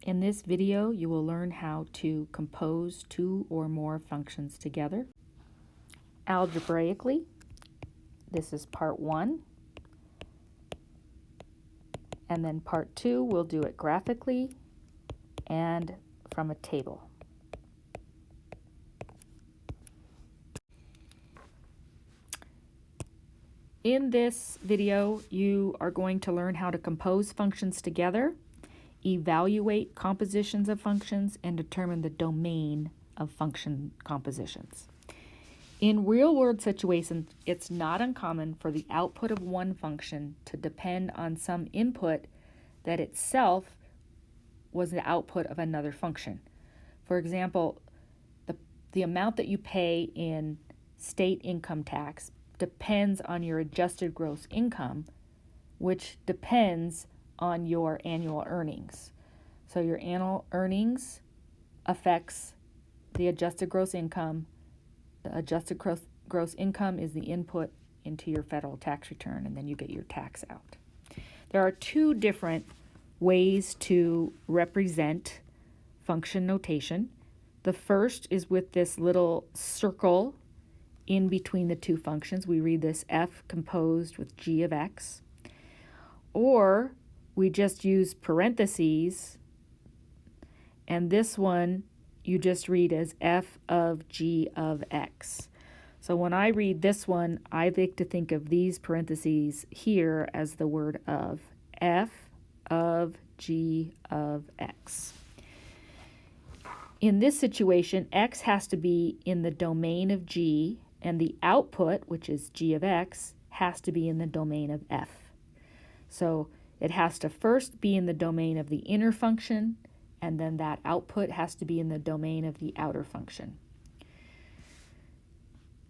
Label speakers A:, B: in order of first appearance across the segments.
A: In this video, you will learn how to compose two or more functions together. Algebraically, this is part 1. And then part 2, we'll do it graphically and from a table. In this video, you are going to learn how to compose functions together, evaluate compositions of functions, and determine the domain of function compositions. In real-world situations, it's not uncommon for the output of one function to depend on some input that itself was the output of another function. For example, the amount that you pay in state income tax depends on your adjusted gross income, which depends on your annual earnings. So your annual earnings affects the adjusted gross income. The adjusted gross income is the input into your federal tax return, and then you get your tax out. There are two different ways to represent function notation. The first is with this little circle in between the two functions. We read this f composed with g of x. Or we just use parentheses, and this one you just read as f of g of x. So when I read this one, I like to think of these parentheses here as the word of, f of g of x. In this situation, x has to be in the domain of g, and the output, which is g of x, has to be in the domain of f. So it has to first be in the domain of the inner function, and then that output has to be in the domain of the outer function.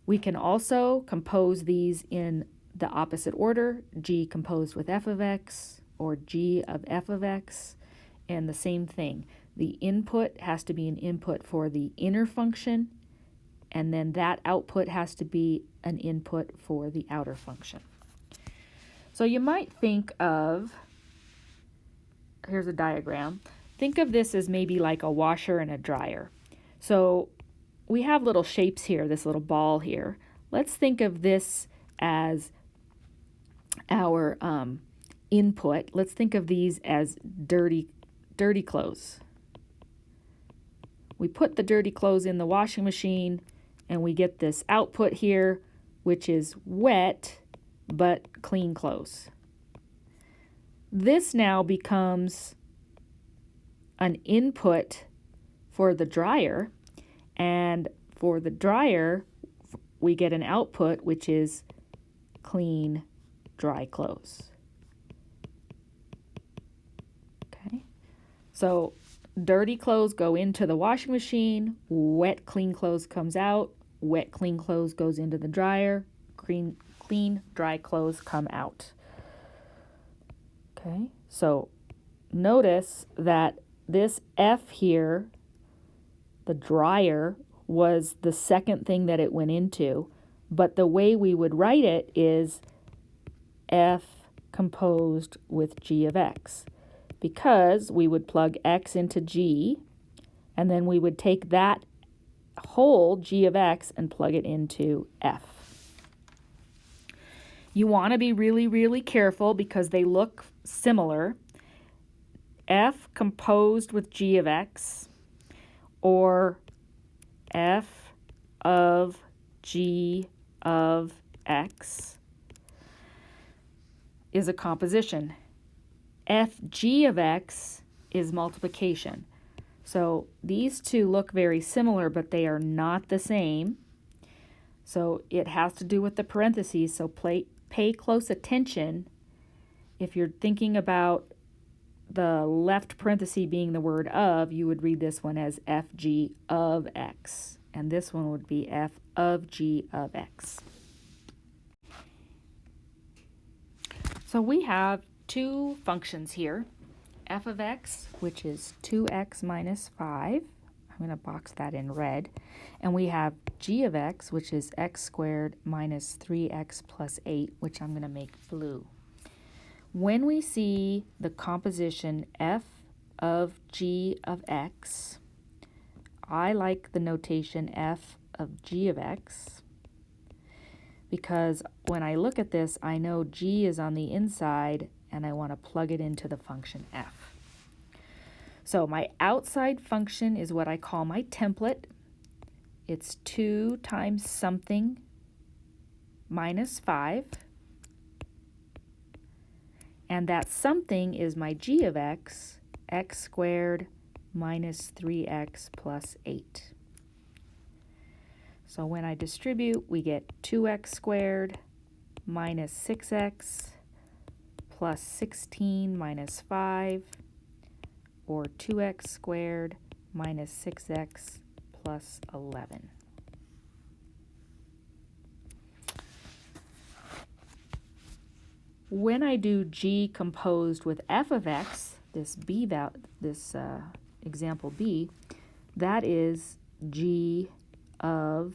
A: We can also compose these in the opposite order, g composed with f of x, or g of f of x, and the same thing. The input has to be an input for the inner function, and then that output has to be an input for the outer function. So you might think of, here's a diagram. Think of this as maybe like a washer and a dryer. So we have little shapes here, this little ball here. Let's think of this as our input. Let's think of these as dirty clothes. We put the dirty clothes in the washing machine, and we get this output here, which is wet but clean clothes. This now becomes an input for the dryer, and for the dryer we get an output, which is clean, dry clothes. Okay, so dirty clothes go into the washing machine, wet, clean clothes comes out, wet, clean clothes goes into the dryer, clean, dry clothes come out. Okay, so notice that this F here, the dryer, was the second thing that it went into, but the way we would write it is F composed with g of x, because we would plug x into g, and then we would take that whole g of x and plug it into F. You want to be really, really careful because they look similar. F composed with g of x, or f of g of x, is a composition. Fg of x is multiplication. So these two look very similar, but they are not the same. So it has to do with the parentheses, so pay close attention. If you're thinking about the left parenthesis being the word of, you would read this one as fg of x, and this one would be f of g of x. So we have two functions here, f of x, which is 2x minus 5. I'm going to box that in red. And we have g of x, which is x squared minus 3x plus 8, which I'm going to make blue. When we see the composition f of g of x. I like the notation f of g of x because when I look at this, I know g is on the inside and I want to plug it into the function f. So my outside function is what I call my template. It's 2 times something minus 5. And that something is my g of x, x squared minus 3x plus 8. So when I distribute, we get 2x squared minus 6x plus 16 minus 5, or 2x squared minus 6x plus 11. When I do g composed with f of x, this example b, that is g of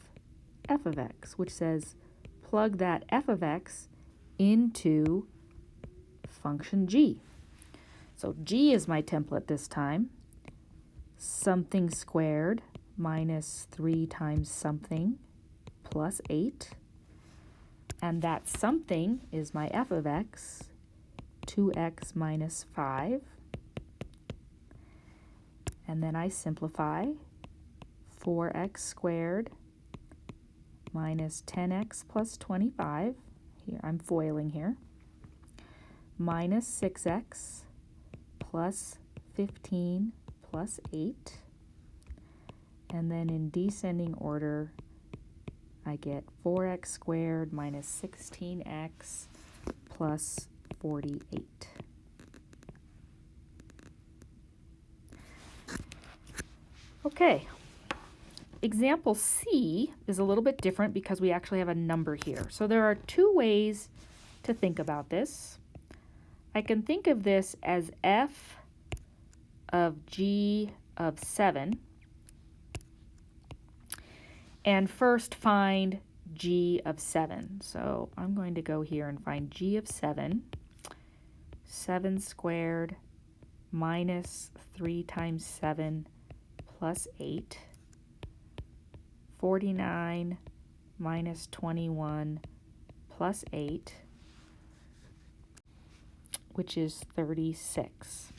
A: f of x, which says plug that f of x into function g. So g is my template this time. Something squared minus 3 times something plus 8. And that something is my f of x, 2x minus 5. And then I simplify. 4x squared minus 10x plus 25. Here, I'm foiling here. Minus 6x plus 15 plus 8. And then in descending order, I get 4x squared minus 16x plus 48. Okay, example C is a little bit different because we actually have a number here. So there are two ways to think about this. I can think of this as f of g of 7. And first find g of 7. So I'm going to go here and find g of 7. 7 squared minus 3 times 7 plus 8. 49 minus 21 plus 8, which is 36.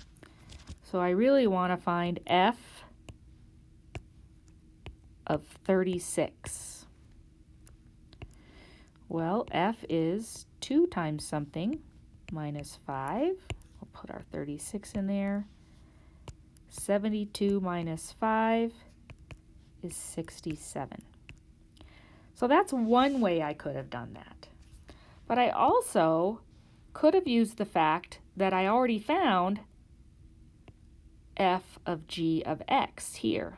A: So I really want to find f of 36. Well, f is 2 times something minus 5. We'll put our 36 in there. 72 minus 5 is 67. So that's one way I could have done that. But I also could have used the fact that I already found f of g of x here.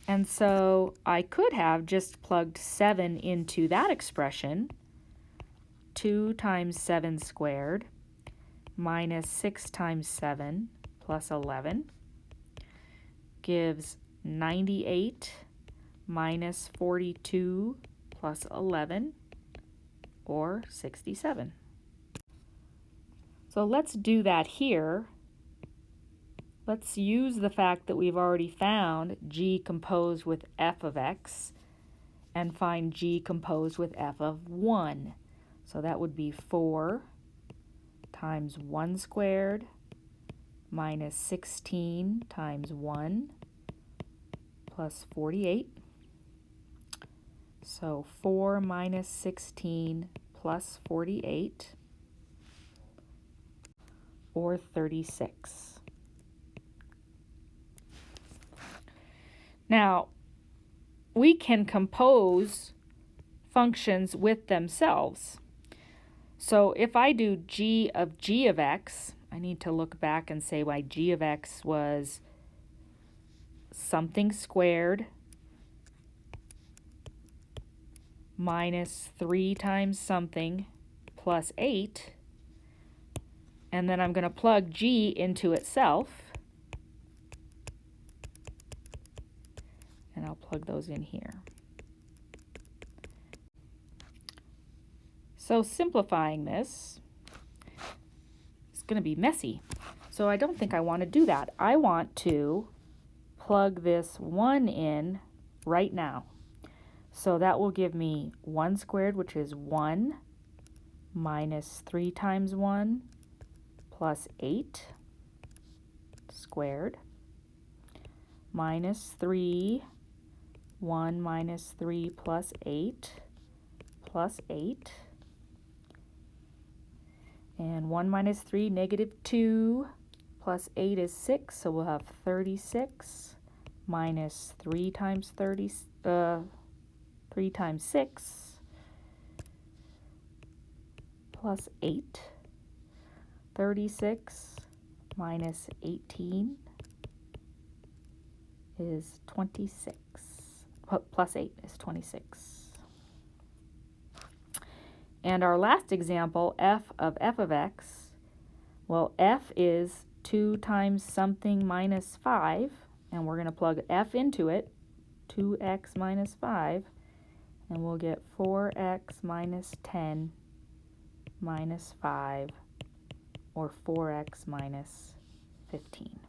A: And so I could have just plugged 7 into that expression. 2 times 7 squared minus 6 times 7 plus 11 gives 98 minus 42 plus 11, or 67. So let's do that here. Let's use the fact that we've already found g composed with f of x and find g composed with f of 1. So that would be 4 times 1 squared minus 16 times 1 plus 48. So 4 minus 16 plus 48, or 36. Now, we can compose functions with themselves. So if I do g of x, I need to look back and say why g of x was something squared minus 3 times something plus 8. And then I'm going to plug g into itself. And I'll plug those in here. So simplifying this, it's going to be messy. So I don't think I want to do that. I want to plug this 1 in right now. So that will give me 1 squared, which is 1, minus 3 times 1, plus 8 squared, minus 3, 1 minus 3 plus 8, plus 8. And 1 minus 3, negative 2, plus 8 is 6, so we'll have 36 minus 3 times 3 times 6 plus 8. 36 minus 18 is 26. Plus 8 is 26. And our last example, f of x, well, f is 2 times something minus 5, and we're going to plug f into it, 2x minus 5, and we'll get 4x minus 10 minus 5, or 4x minus 15.